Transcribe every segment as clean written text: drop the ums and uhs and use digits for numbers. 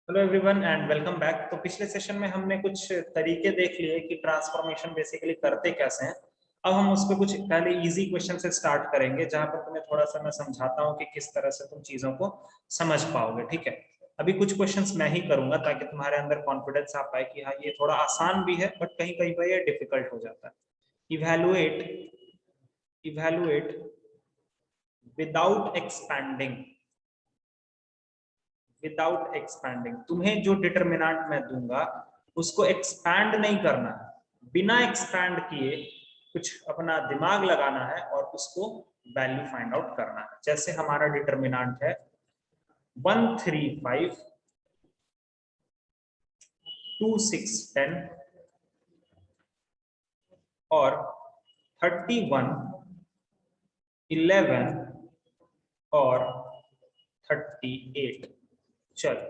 Hello everyone and welcome back. तो पिछले session में हमने कुछ तरीके देख लिए कि ट्रांसफॉर्मेशन बेसिकली करते कैसे हैं। अब हम उस पर कुछ पहले इजी क्वेश्चन से स्टार्ट करेंगे, जहां पर तुम्हें थोड़ा सा मैं समझाता हूँ कि किस तरह से तुम चीजों को समझ पाओगे। ठीक है, अभी कुछ क्वेश्चंस मैं ही करूंगा ताकि तुम्हारे अंदर कॉन्फिडेंस आ पाए कि हाँ ये थोड़ा आसान भी है, बट कहीं कहीं पर ये डिफिकल्ट हो जाता है। Evaluate evaluate without expanding. Without expanding, तुम्हें जो डिटर्मिनेंट मैं दूंगा उसको एक्सपैंड नहीं करना है। बिना एक्सपैंड किए कुछ अपना दिमाग लगाना है और उसको वैल्यू फाइंड आउट करना है। जैसे हमारा डिटर्मिनेंट है 135 2 6 10 और 31 11 और 38। चलो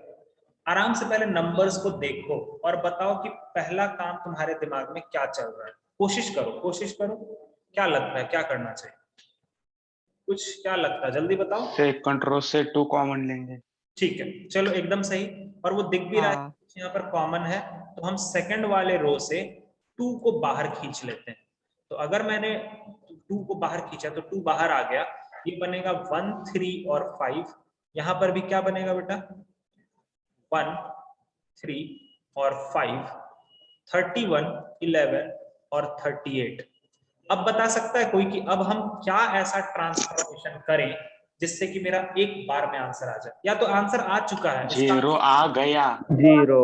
आराम से पहले नंबर्स को देखो और बताओ कि पहला काम तुम्हारे दिमाग में क्या चल रहा है। कोशिश करो क्या लगता है, क्या करना चाहिए? कुछ क्या लगता है, जल्दी बताओ। सेकंड रो से 2 कॉमन लेंगे। ठीक है, चलो एकदम सही। और वो दिख भी रहा है हाँ। कि यहाँ पर कॉमन है, तो हम सेकंड वाले रो से 2 को बाहर खींच लेते हैं। तो अगर मैंने 2 को बाहर खींचा तो 2 बाहर आ गया। ये बनेगा 1 3 और 5। यहाँ पर भी क्या बनेगा बेटा? 1 3 और 5, 31 11 और 38। अब बता सकता है कोई कि अब हम क्या ऐसा ट्रांसफॉर्मेशन करें जिससे कि मेरा एक बार में आंसर आ जाए? या तो आंसर आ चुका है इसका। जीरो आ गया। जीरो।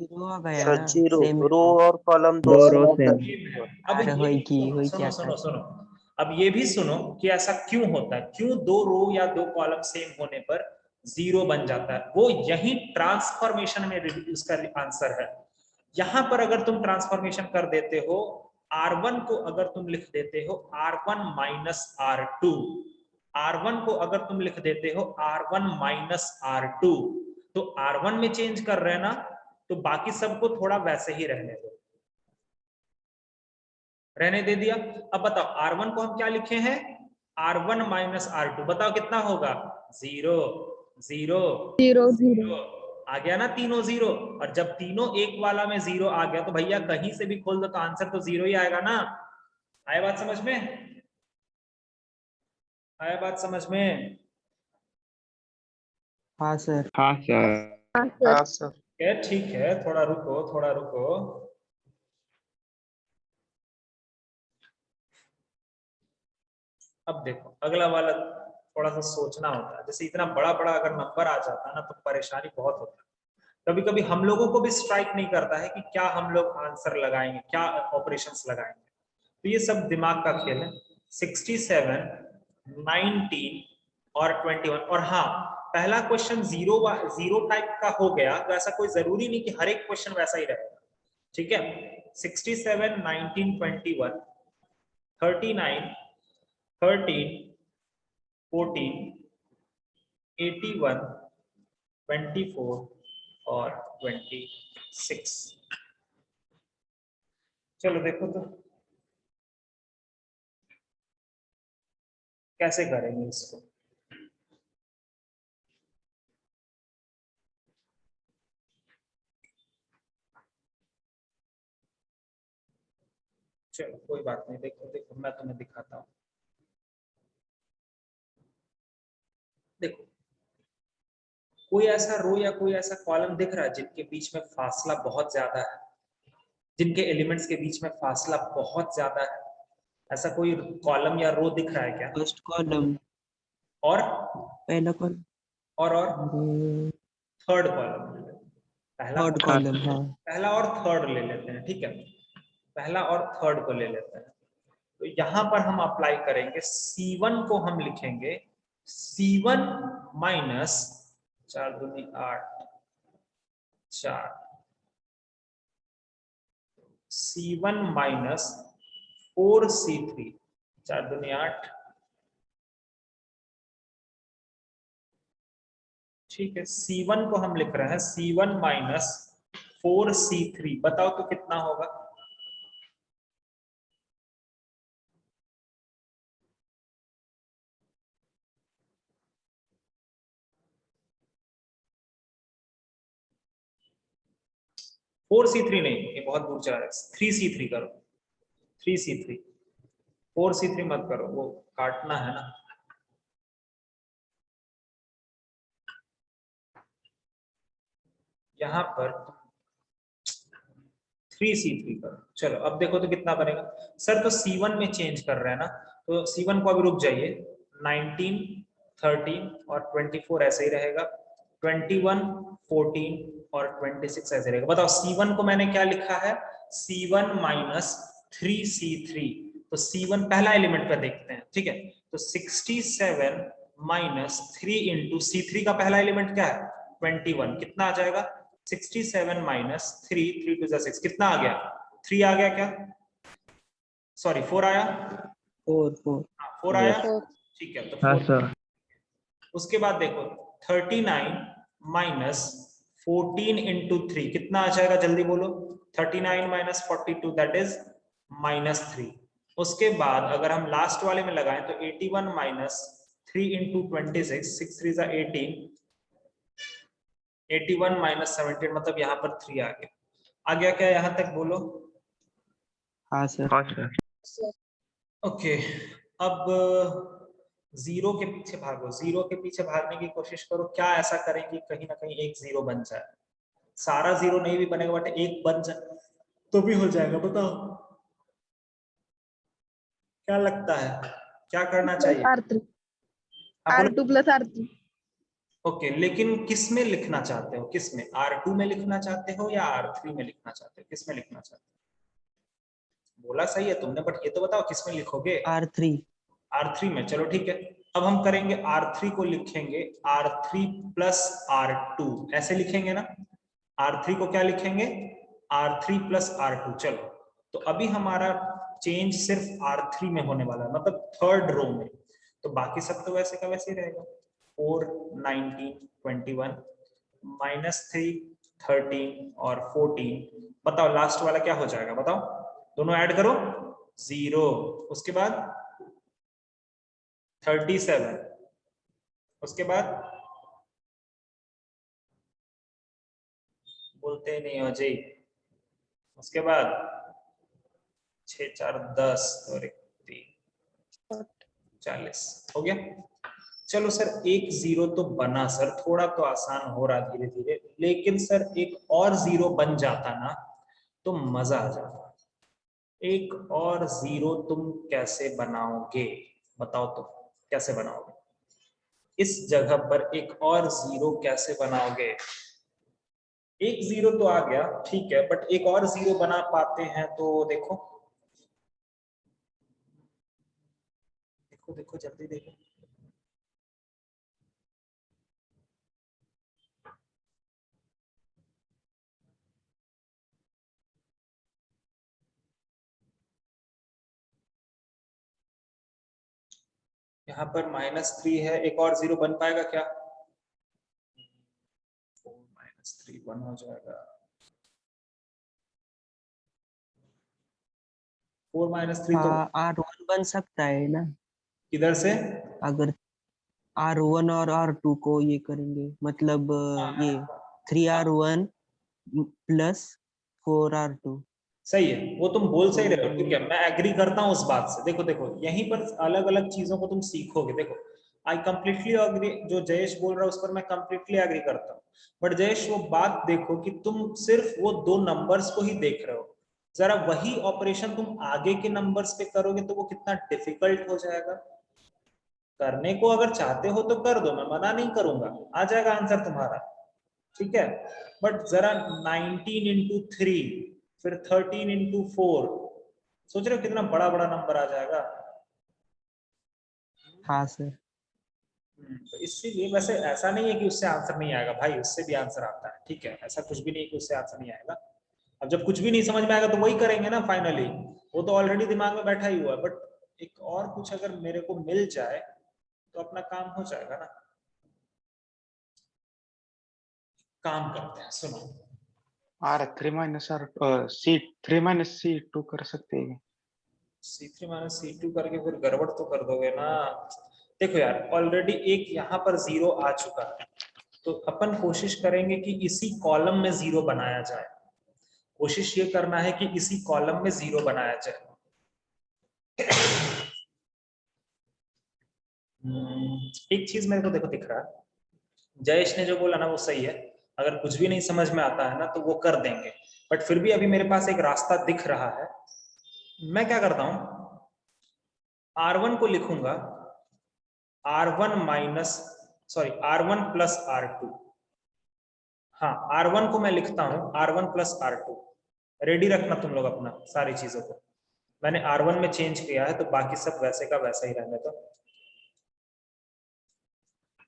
जीरो आ गया सर ना, जीरो सेम रो है। और कॉलम दो दो सेम रो है। सेम है। अब अरे ये भी होई सुनो क्या सुनो था। सुनो सुनो। अब ये भी सुनो कि ऐसा क्यों होता है, क्यों दो रो या दो कॉलम सेम होने पर जीरो बन जाता है। वो यही ट्रांसफॉर्मेशन में उसका आंसर है। यहां पर अगर तुम ट्रांसफॉर्मेशन कर देते हो, R1 को अगर तुम लिख देते हो R1 माइनस R2, R1 को अगर तुम लिख देते हो R1 माइनस R2, तो R1 में चेंज कर रहे हैं ना, तो बाकी सबको थोड़ा वैसे ही रहने दो। रहने दे दिया। अब बताओ R1 को हम क्या लिखे हैं? R1 minus R2। बताओ कितना होगा? Zero zero zero zero. Zero. आ गया ना तीनों जीरो। और जब तीनों एक वाला में जीरो आ गया तो भैया कहीं से भी खोल दो तो आंसर तो जीरो ही आएगा ना। आया बात समझ में? आया बात समझ में? हाँ सर। हाँ सर। हाँ सर। हाँ सर। ठीक है, थोड़ा रुको थोड़ा रुको। अब देखो अगला वाला थोड़ा सा सोचना होता है। जैसे इतना बड़ा बड़ा अगर नंबर आ जाता है ना तो परेशानी बहुत होता है। कभी कभी हम लोगों को भी स्ट्राइक नहीं करता है कि क्या हम लोग आंसर लगाएंगे, क्या ऑपरेशंस लगाएंगे। तो ये सब दिमाग का खेल है। 67 19 और 21। और हाँ, पहला क्वेश्चन जीरो जीरो टाइप का हो गया तो ऐसा कोई जरूरी नहीं कि हर एक क्वेश्चन वैसा ही रहेगा। ठीक है, 67 19 21 39 13 14 81 24 और 26। चलो देखो तो कैसे करेंगे इसको। चलो कोई बात नहीं, देखो देखो मैं तुम्हें दिखाता हूँ। देखो कोई ऐसा रो या कोई ऐसा कॉलम दिख रहा है जिनके बीच में फासला बहुत ज्यादा है, जिनके एलिमेंट्स के बीच में फासला बहुत ज्यादा है? ऐसा कोई कॉलम या रो दिख रहा है क्या? First column. और पहला कॉलम। और थर्ड कॉलम ले लेते हैं। पहला थर्ड और कॉलम। हाँ। पहला और थर्ड ले लेते हैं। ठीक है, पहला और थर्ड को ले लेते हैं। तो यहां पर हम अप्लाई करेंगे, C1 को हम लिखेंगे C1 माइनस 4 दूनी 8 4, C1 माइनस 4C3 4 दूनी 8। ठीक है, C1 को हम लिख रहे हैं C1 माइनस 4C3। बताओ तो कितना होगा? 4c3 नहीं, ये बहुत दूर चला रहा है, 3c3 करो, 3c3, 4c3 मत करो, वो काटना है ना। यहाँ पर 3c3 करो। चलो अब देखो तो कितना बनेगा सर, तो c1 में चेंज कर रहे हैं ना, तो c1 को अभी रुक जाइए, 19, 13 और 24 ऐसे ही रहेगा, 21, 14 और 26 ऐसे रहेगा। बताओ c1 को मैंने क्या लिखा है, c1 माइनस 3c3, तो c1 पहला एलिमेंट पर देखते हैं, ठीक है, तो 67 माइनस 3 इंटू c3 का पहला एलिमेंट क्या है 21, कितना आ जाएगा 67 माइनस 3, 3 टू 6, कितना आ गया 3 आ गया क्या, सॉरी 4 आया, 4 हाँ 4 आया, ठीक है, तो 4। उसके बाद देखो 39 माइनस 14 इंटू 3 कितना आ जाएगा, जल्दी बोलो, 39 माइनस 42 दैट इज -3। उसके बाद अगर हम लास्ट वाले में लगाएं तो 81 माइनस 3 इंटू 26, 6 3 जा 18, 81 माइनस 17, मतलब यहाँ पर 3 आ गया क्या, यहाँ तक बोलो। हाँ सर। ओके, अब जीरो के पीछे भागो, जीरो के पीछे भागने की कोशिश करो, क्या ऐसा करें कि कहीं ना कहीं एक जीरो बन जाए, सारा जीरो नहीं भी बनेगा बट एक बन जाए तो भी हो जाएगा, बताओ क्या लगता है, क्या करना चाहिए। R3 आप बोलो। R2 प्लस R3 ओके, लेकिन किस में लिखना चाहते हो, किस में, R2 में लिखना चाहते हो या R3 में लिखना चाहते हो, किस में लिखना चाहते हो, बोला सही है तुमने, बट ये तो बताओ किस में लिखोगे। R3। R3 में, चलो ठीक है, अब हम करेंगे R3 को लिखेंगे R3 प्लस R2, ऐसे लिखेंगे ना, R3 को क्या लिखेंगे R3 प्लस R2। चलो तो अभी हमारा चेंज सिर्फ R3 में होने वाला है, मतलब थर्ड रो में, तो बाकी सब तो वैसे का वैसे ही रहेगा, 4, 19, 21 -3, 13 और 14, बताओ लास्ट वाला क्या हो जाएगा, बताओ, दोनों ऐड करो 0, उसके बाद 37, उसके बाद बोलते नहीं हो जी, उसके बाद 6 4 10 और 1 3 40 हो गया। चलो सर एक जीरो तो बना सर, थोड़ा तो आसान हो रहा धीरे धीरे, लेकिन सर एक और जीरो बन जाता ना तो मजा आ जाता। एक और जीरो तुम कैसे बनाओगे, बताओ तो कैसे बनाओगे, इस जगह पर एक और जीरो कैसे बनाओगे। एक जीरो तो आ गया ठीक है, बट एक और जीरो बना पाते हैं तो देखो देखो देखो जल्दी देखो, यहाँ पर -3 है, एक और जीरो बन पाएगा क्या, 4 -3 1 हो जाएगा, 4 -3 तो R1 बन सकता है ना, किधर से, अगर R1 और R2 को ये करेंगे, मतलब ये 3R1 प्लस 4R2। सही है, वो तुम बोल सही रहे हो, तो ठीक है, मैं एग्री करता हूँ उस बात से। देखो देखो यहीं पर अलग अलग चीजों को तुम सीखोगे, देखो आई कंप्लीटली अग्री, जो जयेश बोल रहा है उस पर मैं कंप्लीटली एग्री करता हूँ, बट जयेश वो बात देखो कि तुम सिर्फ वो दो नंबर्स को ही देख रहे हो, जरा वही ऑपरेशन तुम आगे के नंबर्स पे करोगे तो वो कितना डिफिकल्ट हो जाएगा। करने को अगर चाहते हो तो कर दो, मैं मना नहीं करूंगा, आ जाएगा आंसर तुम्हारा, ठीक है, बट जरा 19 इंटू 3 फिर 13 इंटू 4, सोच रहे हो कितना बड़ा बड़ा नंबर आ जाएगा। हाँ सर। तो इसीलिए वैसे ऐसा नहीं है कि उससे आंसर नहीं आएगा भाई, उससे भी आंसर आता है, ठीक है, ऐसा कुछ भी नहीं कि उससे आंसर नहीं आएगा। अब जब कुछ भी नहीं समझ में आएगा तो वही करेंगे ना फाइनली, वो तो ऑलरेडी दिमाग में बैठा ही हुआ है, बट एक और कुछ अगर मेरे को मिल जाए तो अपना काम हो जाएगा ना। काम करते हैं, सुनो, R3 minus C3 minus C2 कर सकते हैं। C3 माइनस C2 करके फिर गड़बड़ तो कर दोगे ना। देखो यार ऑलरेडी एक यहाँ पर जीरो आ चुका है, तो अपन कोशिश करेंगे कि इसी कॉलम में जीरो बनाया जाए, कोशिश ये करना है कि इसी कॉलम में 0 बनाया जाए। एक चीज मेरे को देखो दिख रहा है, जयेश ने जो बोला ना वो सही है, अगर कुछ भी नहीं समझ में आता है ना तो वो कर देंगे, बट फिर भी अभी मेरे पास एक रास्ता दिख रहा है। मैं क्या करता हूं, R1 को लिखूंगा R1 प्लस R2। हाँ, R1 को मैं लिखता हूं R1 प्लस R2। रेडी रखना तुम लोग अपना सारी चीजों को। मैंने R1 में चेंज किया है तो बाकी सब वैसे का वैसा ही रहने दो।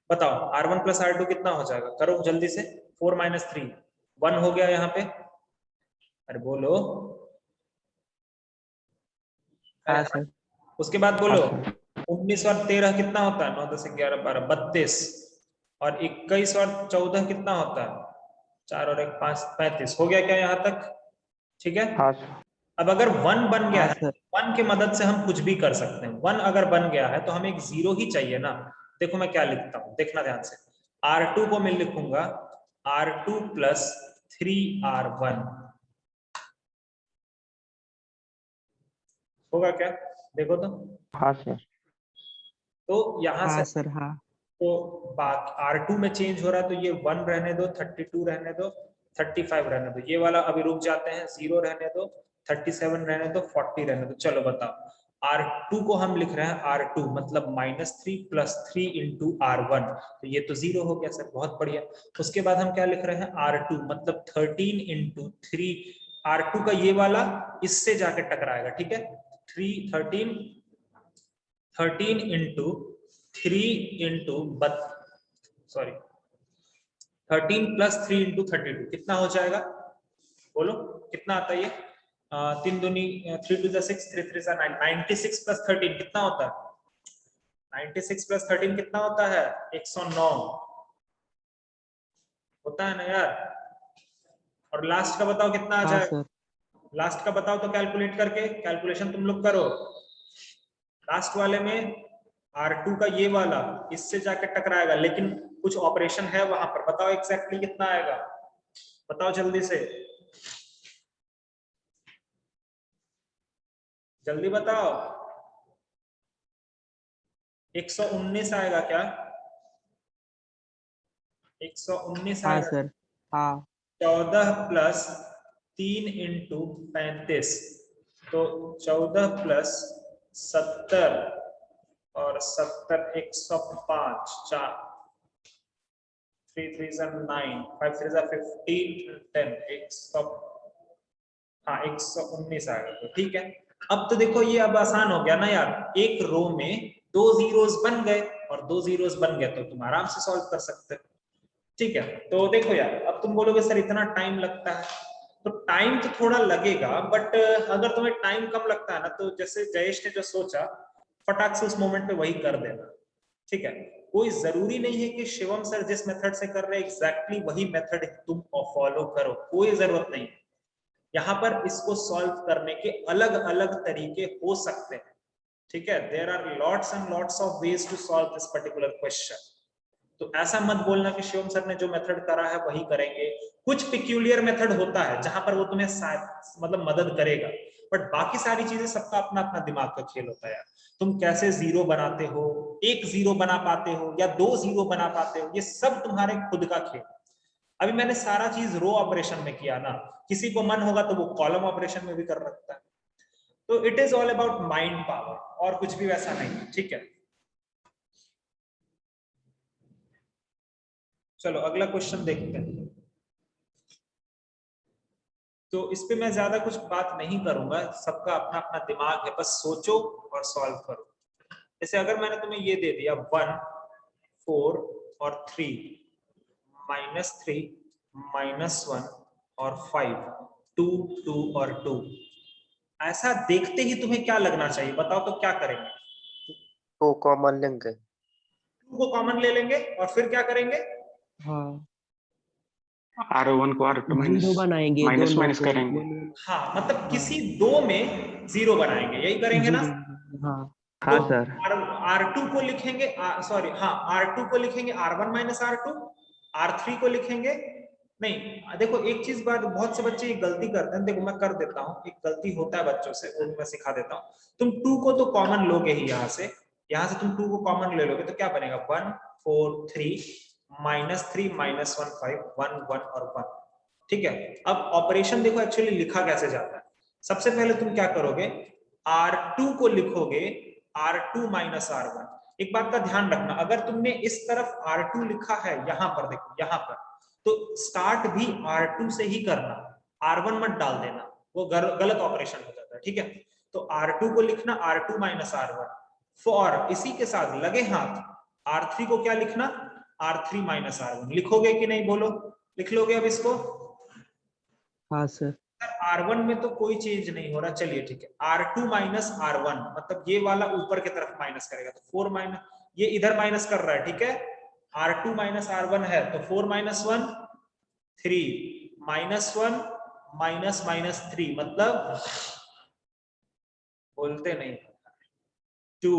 बताओ R1 प्लस R2 कितना हो जाएगा, करो जल्दी से। 4 माइनस 3 1 हो गया यहाँ पे। अरे बोलो। हाँ सर। उसके बाद बोलो 19 और 13 कितना होता है, 9 10 11 12 32, और 21 और 14 कितना होता है, 4 और 1 5 35। हो गया क्या यहाँ तक? ठीक है। हाँ अब अगर 1 बन गया हाँ है, सर। 1 की मदद से हम कुछ भी कर सकते हैं। 1 अगर बन गया है तो हमें एक 0 ही चाहिए ना। देखो मैं क्या लिखता हूं, देखना ध्यान से। R2 को मैं लिखूंगा R2 प्लस 3R1। होगा क्या, देखो तो। हाँ सर। तो यहां हाँ से सर। हाँ तो R2 में चेंज हो रहा है तो ये 1 रहने दो, 32 रहने दो, 35 रहने दो, ये वाला अभी रुक जाते हैं, 0 रहने दो, 37 रहने दो, 40 रहने दो। चलो बताओ, R2 को हम लिख रहे हैं R2 मतलब -3 प्लस 3 इंटू R1, तो ये तो 0 हो गया सर, बहुत बढ़िया। उसके बाद हम क्या लिख रहे हैं R2 मतलब 13 इंटू 3। R2 का ये वाला इससे जाके टकराएगा, ठीक है। 13 इंटू 3 इंटू 13 प्लस 3 इंटू 32 कितना हो जाएगा, बोलो कितना आता है ये? 3 दूनी 3 टू 6, 3 3 9, 96 प्लस 13 कितना होता है? 96 प्लस 13 कितना होता है? 109 होता है ना यार। और लास्ट का बताओ कितना आ हाँ जाएगा? सर। लास्ट का बताओ तो कैलकुलेट करके, कैलकुलेशन तुम लोग करो। लास्ट वाले में R2 का ये वाला इससे जाके टकराएगा, लेकिन कुछ ऑपरेशन है वहां पर। बताओ एग्जैक्टली कितना आएगा, बताओ जल्दी से, जल्दी बताओ। 119 आएगा क्या? 119 हाँ आएगा। सर। हाँ 14 प्लस 3 इंटू 35, तो 14 प्लस 70 और 70 105, 4 3 3 9 5 3 15 10 100, हाँ 119 आएगा। तो ठीक है। अब तो देखो ये अब आसान हो गया ना यार, एक रो में 2 जीरोस बन गए, और 2 जीरोस बन गए तो तुम आराम से सॉल्व कर सकते हो। ठीक है, तो देखो यार, अब तुम बोलोगे सर इतना टाइम लगता है, तो टाइम तो थोड़ा लगेगा, बट अगर तुम्हें टाइम कम लगता है ना तो जैसे जयेश ने जो सोचा, फटाक से उस मोमेंट पे वही कर देना। ठीक है, कोई जरूरी नहीं है कि शिवम सर जिस मेथड से कर रहे हैं एग्जैक्टली वही मेथड तुम फॉलो करो, कोई जरूरत नहीं है। यहाँ पर इसको सॉल्व करने के अलग अलग तरीके हो सकते हैं। ठीक है, there are lots and lots of ways to solve this particular question. तो ऐसा मत बोलना कि शिवम सर ने जो मेथड करा है वही करेंगे। कुछ पिक्यूलियर मेथड होता है जहां पर वो तुम्हें मतलब मदद करेगा, बट बाकी सारी चीजें सबका अपना अपना दिमाग का खेल होता है यार। तुम कैसे 0 बनाते हो, 1 0 बना पाते हो या 2 0 बना पाते हो, ये सब तुम्हारे खुद का खेल। अभी मैंने सारा चीज रो ऑपरेशन में किया ना, किसी को मन होगा तो वो कॉलम ऑपरेशन में भी कर सकता है। तो it is all about mind power, और कुछ भी वैसा नहीं। ठीक है, चलो अगला क्वेश्चन देखते हैं। तो इस पे मैं ज्यादा कुछ बात नहीं करूंगा, सबका अपना अपना दिमाग है, बस सोचो और सॉल्व करो। जैसे अगर मैंने तुम्हें ये दे दिया 1 4 और 3 -3 -1 और 5 2 2 और 2, ऐसा देखते ही तुम्हें क्या लगना चाहिए, बताओ तो क्या करेंगे? तो कॉमन लेंगे। 2 को कॉमन ले लेंगे और फिर क्या करेंगे? हाँ R1 को R2 जीरो बनाएंगे माइनस दोनों माइनस को। करेंगे। हाँ मतलब किसी 2 में 0 बनाएंगे, यही करेंगे ना? जीरो। हाँ तो हाँ सर। R2 को लिखेंगे, सॉरी हाँ, R2 को लिखेंगे R1 माइनस R2, R3 को लिखेंगे नहीं देखो एक चीज बात, बहुत से बच्चे ये गलती करते हैं, देखो मैं कर देता हूँ, एक गलती होता है बच्चों से, वो मैं सिखा देता हूँ। तुम 2 को तो कॉमन लोगे ही, यहाँ से तुम 2 को कॉमन ले लोगे तो क्या बनेगा 1 4 3 -3 -1 5 1 1 और 1। ठीक है, अब ऑपरेशन देखो एक्चुअली लिखा कैसे जाता है। सबसे पहले तुम क्या करोगे, R2 को लिखोगे R2 -R1। एक बात का ध्यान रखना, अगर तुमने इस तरफ R2 लिखा है, यहाँ पर देखो, यहाँ पर, तो स्टार्ट भी R2 से ही करना, R1 मत डाल देना, वो गलत ऑपरेशन हो जाता है। ठीक है, तो R2 को लिखना R2 -R1 फॉर, इसी के साथ लगे हाथ R3 को क्या लिखना R3 -R1। लिखोगे कि नहीं, बोलो, लिख लोगे अब इसको? हाँ सर। R1 में तो कोई चेंज नहीं हो रहा, चलिए ठीक है। R2 -R1 मतलब ये वाला ऊपर की तरफ माइनस करेगा, तो 4 माइनस, ये इधर माइनस कर रहा है। ठीक है, R2 -R1 है तो 4 -1 3 -1 -3 मतलब बोलते नहीं 2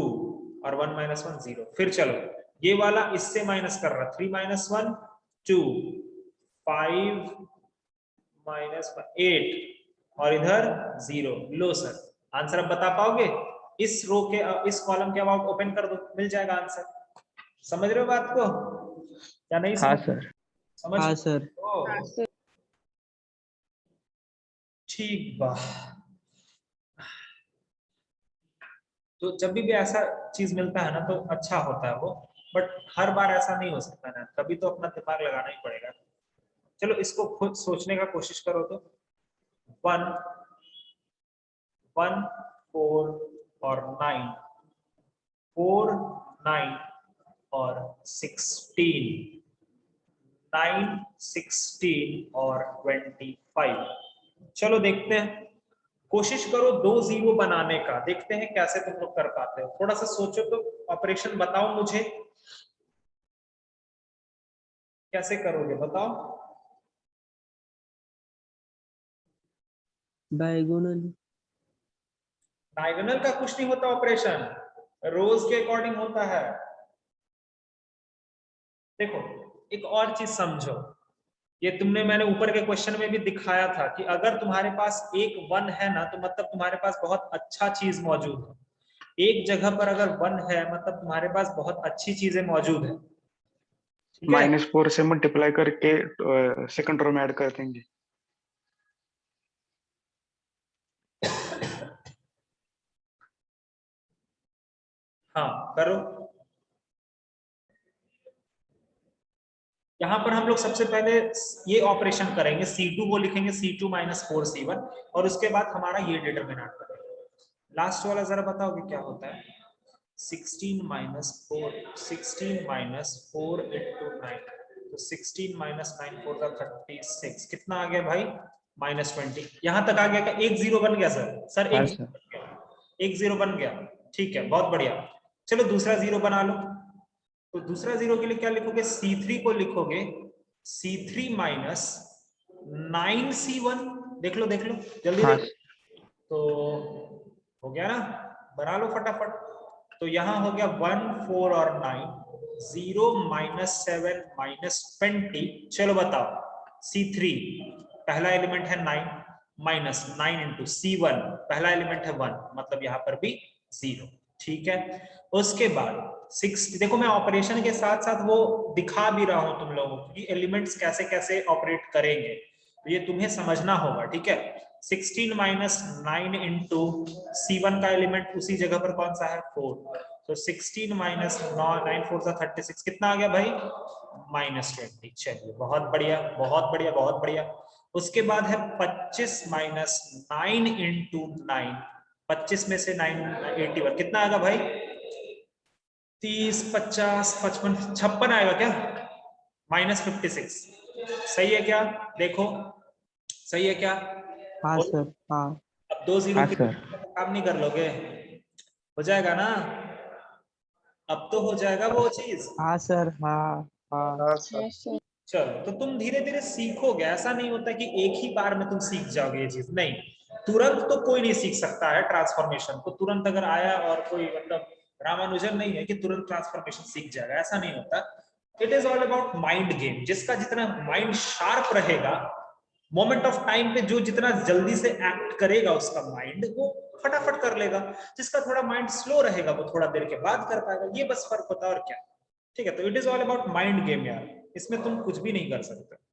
और 1 -1 0। फिर चलो ये वाला इससे माइनस कर रहा, 3 -1 2 5 -1 8 और इधर 0। लो सर, आंसर अब बता पाओगे? इस रो के, इस कॉलम के अब ओपन कर दो, मिल जाएगा आंसर। समझ रहे हो बात को या नहीं? हाँ समझ, सर। समझ हाँ सर। ठीक बात। तो जब भी ऐसा चीज मिलता है ना तो अच्छा होता है वो, बट हर बार ऐसा नहीं हो सकता ना, कभी तो अपना दिमाग लगाना ही पड़ेगा। चलो इसको खुद सोचने का कोशिश करो तो 1 1 4 और 9 4 9 और 16 9 16 और 25। चलो देखते हैं, कोशिश करो 2 0 बनाने का, देखते हैं कैसे तुम लोग कर पाते हो। थोड़ा सा सोचो तो ऑपरेशन बताओ मुझे, कैसे करोगे बताओ? डायगोनल। डायगोनल का कुछ नहीं होता ऑपरेशन, रोज के अकॉर्डिंग होता है। देखो एक और चीज समझो, ये तुमने, मैंने ऊपर के क्वेश्चन में भी दिखाया था कि अगर तुम्हारे पास एक 1 है ना तो मतलब तुम्हारे पास बहुत अच्छा चीज मौजूद है। एक जगह पर अगर 1 है मतलब तुम्हारे पास बहुत अच्छी चीजें मौजूद है। ठीक है, -4 से मल्टीप्लाई करके सेकंड रो में ऐड कर देंगे। हाँ करो। यहाँ पर हम लोग सबसे पहले ये ऑपरेशन करेंगे, C2 को लिखेंगे C2 -4 C1 और उसके बाद हमारा ये डिटरमिनेंट करेंगे। लास्ट वाला जरा बताओगे क्या होता है? 16 -4 into 9, तो 16 -9 4 36, कितना आ गया भाई? -20। यहां तक आ गया क्या? एक 0 बन गया सर? सर हाँ एक सर। एक 0 बन गया, ठीक है, बहुत बढ़िया। चलो दूसरा 0 बना लो, तो दूसरा 0 के लिए क्या लिखोगे? C3 को लिखोगे C3 -9 C1। देख लो जल्दी हाँ देख, तो हो गया ना, बना लो फटाफट। तो यहां हो गया 1 4 और 9 0 -7 -20। चलो बताओ, C3 पहला एलिमेंट है 9 -9 इंटू C1 पहला एलिमेंट है 1, मतलब यहां पर भी 0। ठीक है, उसके बाद 6, देखो मैं ऑपरेशन के साथ साथ वो दिखा भी रहा हूं तुम लोगों को कि एलिमेंट्स कैसे कैसे ऑपरेट करेंगे, तो ये तुम्हें समझना होगा। ठीक है, 16 -9 इंटू C1 का एलिमेंट उसी जगह पर कौन सा है? 4, तो 16 -9 4 36, कितना आ गया भाई? -20। चलिए बहुत बढ़िया बहुत बढ़िया बहुत बढ़िया। उसके बाद है 25 -9 इंटू 9, 25 में से 9 81, कितना आएगा भाई? 30 50 55 56 आएगा क्या? -56, सही है क्या? देखो सही है क्या? हाँ और सर। हाँ। अब 2 0 हाँ के सर। काम नहीं कर लोगे? हो जाएगा ना, अब तो हो जाएगा वो चीज। हाँ सर। हाँ। हाँ। हाँ सर। चलो तो तुम धीरे धीरे सीखोगे, ऐसा नहीं होता कि एक ही बार में तुम सीख जाओगे ये चीज, नहीं। तुरंत तो कोई नहीं सीख सकता है ट्रांसफॉर्मेशन को, तुरंत अगर आया और कोई मतलब रामानुजन नहीं है कि तुरंत ट्रांसफॉर्मेशन सीख जाएगा, ऐसा नहीं होता। It is all about mind game. जिसका जितना माइंड शार्प रहेगा, मोमेंट ऑफ टाइम पे जो जितना जल्दी से एक्ट करेगा उसका माइंड, वो फटाफट कर लेगा। जिसका थोड़ा माइंड स्लो रहेगा वो थोड़ा देर के बाद कर पाएगा। ये बस फर्क होता है और क्या। ठीक है, तो it is all about mind game यार, इसमें तुम कुछ भी नहीं कर सकते।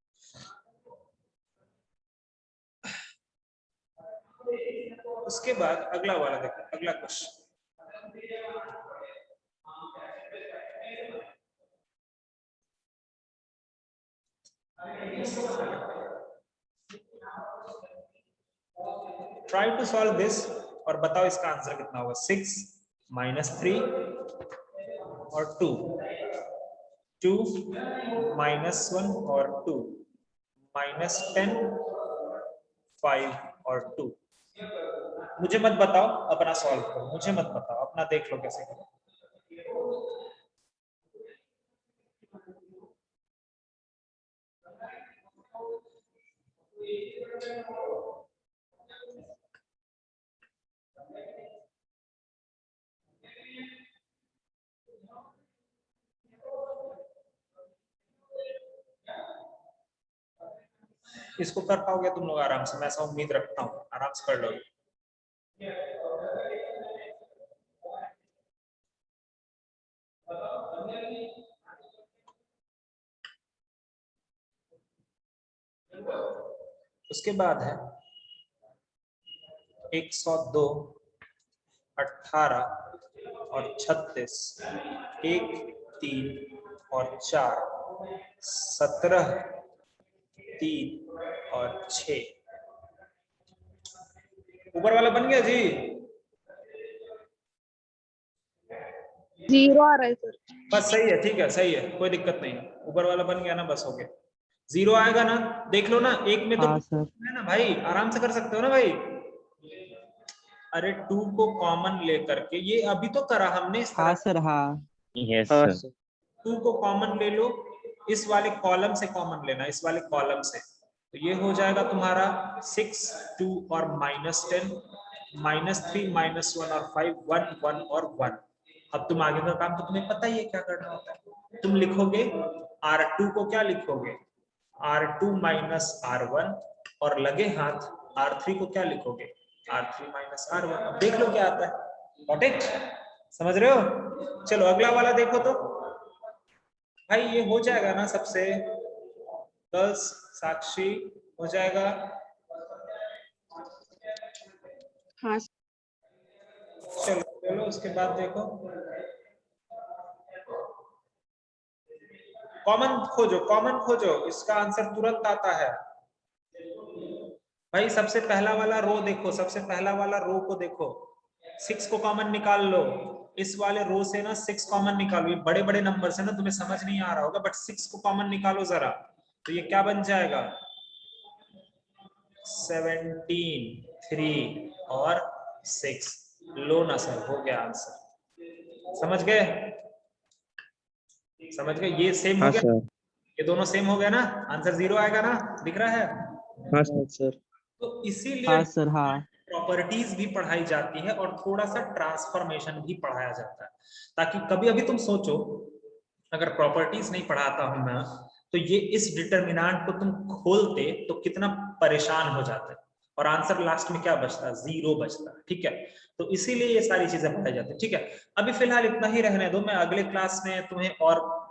उसके बाद अगला वाला देखो, अगला question. Try to solve this और बताओ इसका आंसर कितना होगा। 6 - 3 और 2, 2 - 1 और 2 -10, 5 और 2। मुझे मत बताओ, अपना सॉल्व करो। मुझे मत बताओ, अपना देख लो कैसे करो। इसको कर पाओगे तुम लोग आराम से, मैं ऐसा उम्मीद रखता हूँ, आराम से कर लोगे। उसके बाद है 102, 18 और 36, 1, 3 और 4, 17, 3 और 6। ऊपर वाला बन गया जी? 0 आ रहा है सर। बस सही है, ठीक है, सही है, कोई दिक्कत नहीं है। ऊपर वाला बन गया ना, बस हो गया। 0 आएगा ना, देख लो ना, एक में तो हाँ सर। है ना भाई, आराम से कर सकते हो ना भाई। अरे 2 को कॉमन लेकर के, ये अभी तो करा हमने इस हाँ तरह। सर। हाँ Yes, हाँ sir. सर। 2 को कॉमन ले लो, इस वाले कॉलम से कॉमन लेना, इस वाले कॉलम से। तो ये हो जाएगा तुम्हारा 6, 2 और -10, -3, -1 और 5, 1, 1 और 1। अब तुम आगे का काम तो तुम्हें पता ही है क्या करना होता है। तुम लिखोगे R2 को क्या लिखोगे, R2 - R1, और लगे हाथ R3 को क्या लिखोगे, R3 - R1। अब देख लो क्या आता है। Got it? समझ रहे हो? चलो अगला वाला देखो तो भाई, ये हो जाएगा ना सबसे। गर्ल्स, साक्षी हो जाएगा। हाँ चलो चलो उसके बाद देखो, कॉमन खोजो, कॉमन खोजो, इसका आंसर तुरंत आता है भाई। सबसे पहला वाला रो देखो, सबसे पहला वाला रो को देखो, 6 को कॉमन निकाल लो। इस वाले रो से ना 6 कॉमन निकालो। ये बड़े बड़े नंबर से ना तुम्हें समझ नहीं आ रहा होगा, बट 6 को कॉमन निकालो जरा। तो ये क्या बन जाएगा, 17, 3 और 6। लो ना सर, हो गया आंसर। समझ गए? समझ गए? ये सेम हो हाँ गया, सर। ये दोनों सेम हो गया ना, आंसर 0 आएगा ना, दिख रहा है? हाँ सर। तो इसीलिए हाँ सर। हाँ प्रॉपर्टीज भी पढ़ाई जाती है और थोड़ा सा ट्रांसफॉर्मेशन भी पढ़ाया जाता है, ताकि कभी अभी तुम सोचो, अगर प्रॉपर्टीज नहीं पढ़ाता हूं मैं, तो ये इस डिटर्मिनेंट को तुम खोलते तो कितना परेशान हो जाते, और आंसर लास्ट में क्या बचता, 0 बचता। ठीक है, तो इसीलिए ये सारी चीजें पढ़ाई जाती है। ठीक है, अभी फिलहाल इतना ही रहने दो, मैं अगले क्लास में तुम्हें और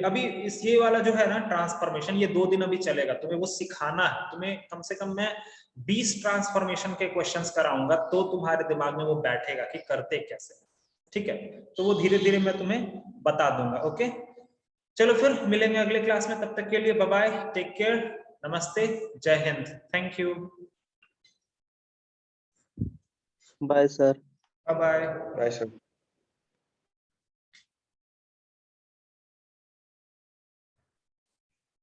अभी इस ये वाला जो है ना ट्रांसफॉर्मेशन, ये 2 दिन अभी चलेगा, तुम्हें वो सिखाना है। तुम्हें कम से कम मैं 20 ट्रांसफॉर्मेशन के क्वेश्चंस कराऊंगा, तो तुम्हारे दिमाग में वो बैठेगा कि करते कैसे। ठीक है, तो वो धीरे धीरे मैं तुम्हें बता दूंगा। ओके, चलो फिर मिलेंगे अगले क्लास में, तब तक के लिए बाय बाय, टेक केयर, नमस्ते, जय Hind, thank you, bye sir. Bye bye. Bye sir.